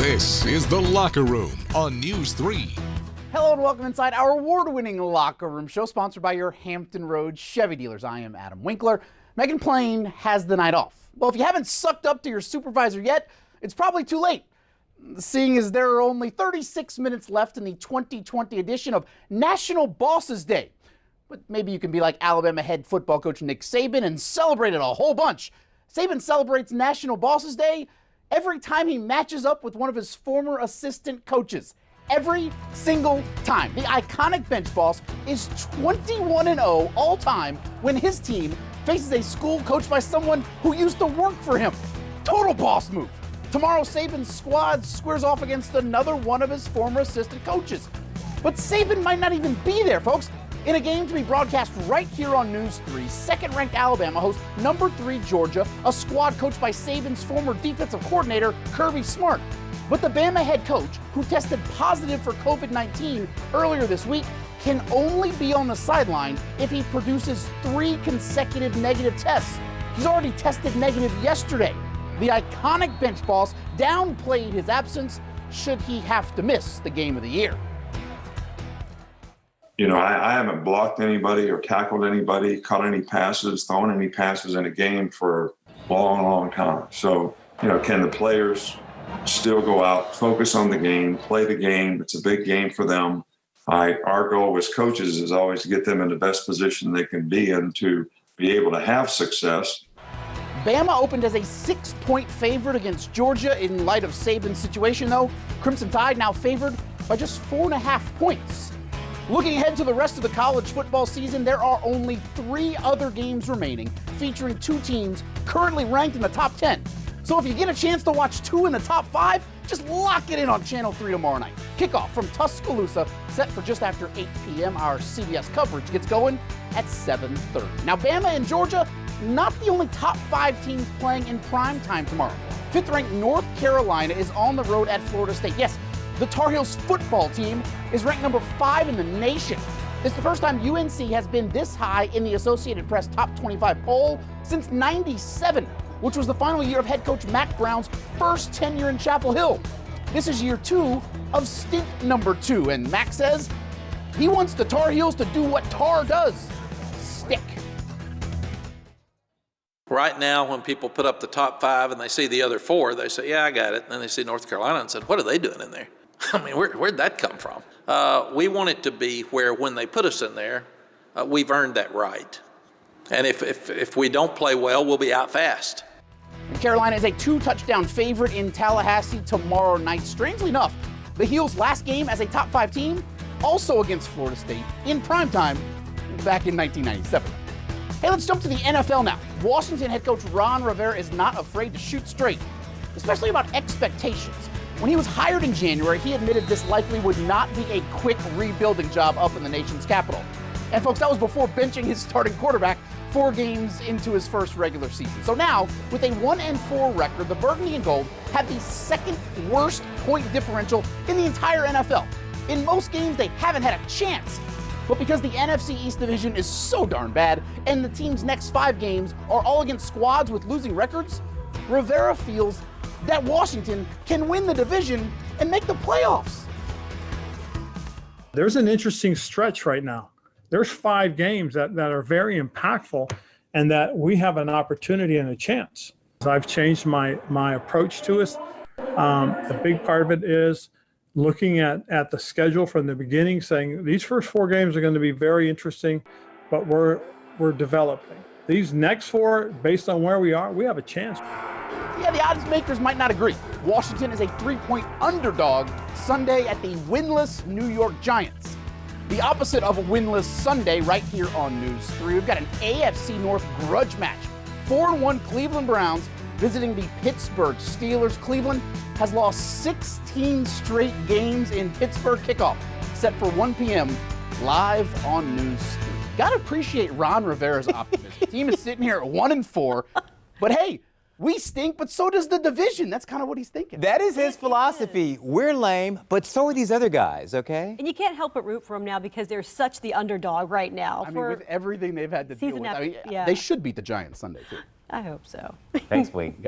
This is The Locker Room on News 3. Hello and welcome inside our award-winning Locker Room show, sponsored by your Hampton Roads Chevy dealers. I am Adam Winkler. Megan Plain has the night off. Well, if you haven't sucked up to your supervisor yet, it's probably too late, seeing as there are only 36 minutes left in the 2020 edition of National Bosses Day. But maybe you can be like Alabama head football coach Nick Saban and celebrate it a whole bunch. Saban celebrates National Bosses Day every time he matches up with one of his former assistant coaches. Every single time. The iconic bench boss is 21-0 all time when his team faces a school coached by someone who used to work for him. Total boss move. Tomorrow, Saban's squad squares off against another one of his former assistant coaches. But Saban might not even be there, folks. In a game to be broadcast right here on News 3, second-ranked Alabama hosts number 3 Georgia, a squad coached by Saban's former defensive coordinator, Kirby Smart. But the Bama head coach, who tested positive for COVID-19 earlier this week, can only be on the sideline if he produces 3 consecutive negative tests. He's already tested negative yesterday. The iconic bench boss downplayed his absence should he have to miss the game of the year. You know, I haven't blocked anybody or tackled anybody, caught any passes, thrown any passes in a game for a long, long time. So, you know, can the players still go out, focus on the game, play the game? It's a big game for them. Our goal as coaches is always to get them in the best position they can be in to be able to have success. Bama opened as a 6-point favorite against Georgia. In light of Saban's situation, though, Crimson Tide now favored by just 4.5 points. Looking ahead to the rest of the college football season, there are only 3 other games remaining, featuring 2 teams currently ranked in the top 10. So if you get a chance to watch 2 in the top 5, just lock it in on Channel 3 tomorrow night. Kickoff from Tuscaloosa, set for just after 8 p.m. Our CBS coverage gets going at 7:30. Now, Bama and Georgia, not the only top 5 teams playing in prime time tomorrow. 5th-ranked North Carolina is on the road at Florida State. Yes, the Tar Heels football team is ranked number 5 in the nation. It's the first time UNC has been this high in the Associated Press top 25 poll since '97, which was the final year of head coach Mack Brown's first tenure in Chapel Hill. This is year 2 of stint number 2, and Mack says he wants the Tar Heels to do what Tar does, stick. Right now, when people put up the top 5 and they see the other 4, they say, yeah, I got it. And then they see North Carolina and said, what are they doing in there? I mean, where'd that come from? We want it to be where when they put us in there, we've earned that right. And if we don't play well, we'll be out fast. Carolina is a 2-touchdown favorite in Tallahassee tomorrow night. Strangely enough, the Heels' last game as a top 5 team, also against Florida State in primetime back in 1997. Hey, let's jump to the NFL now. Washington head coach Ron Rivera is not afraid to shoot straight, especially about expectations. When he was hired in January, he admitted this likely would not be a quick rebuilding job up in the nation's capital. And folks, that was before benching his starting quarterback 4 games into his first regular season. So now, with a 1-4 record, the Burgundy and Gold have the 2nd worst point differential in the entire NFL. In most games, they haven't had a chance. But because the NFC East division is so darn bad, and the team's next 5 games are all against squads with losing records, Rivera feels that Washington can win the division and make the playoffs. There's an interesting stretch right now. There's 5 games that are very impactful and that we have an opportunity and a chance. I've changed my approach to it. A big part of it is looking at the schedule from the beginning, saying these first 4 games are going to be very interesting, but we're developing. These next 4, based on where we are, we have a chance. Yeah, the odds makers might not agree. Washington is a 3-point underdog Sunday at the winless New York Giants. The opposite of a winless Sunday right here on News 3. We've got an AFC North grudge match. 4-1 Cleveland Browns visiting the Pittsburgh Steelers. Cleveland has lost 16 straight games in Pittsburgh. Kickoff set for 1 p.m. live on News 3. Gotta appreciate Ron Rivera's optimism. The team is sitting here at 1-4, but hey, we stink, but so does the division. That's kind of what he's thinking. That is his philosophy. We're lame, but so are these other guys, okay? And you can't help but root for them now because they're such the underdog right now. I mean, with everything they've had to deal with, yeah. they should beat the Giants Sunday, too. I hope so. Thanks, Wink.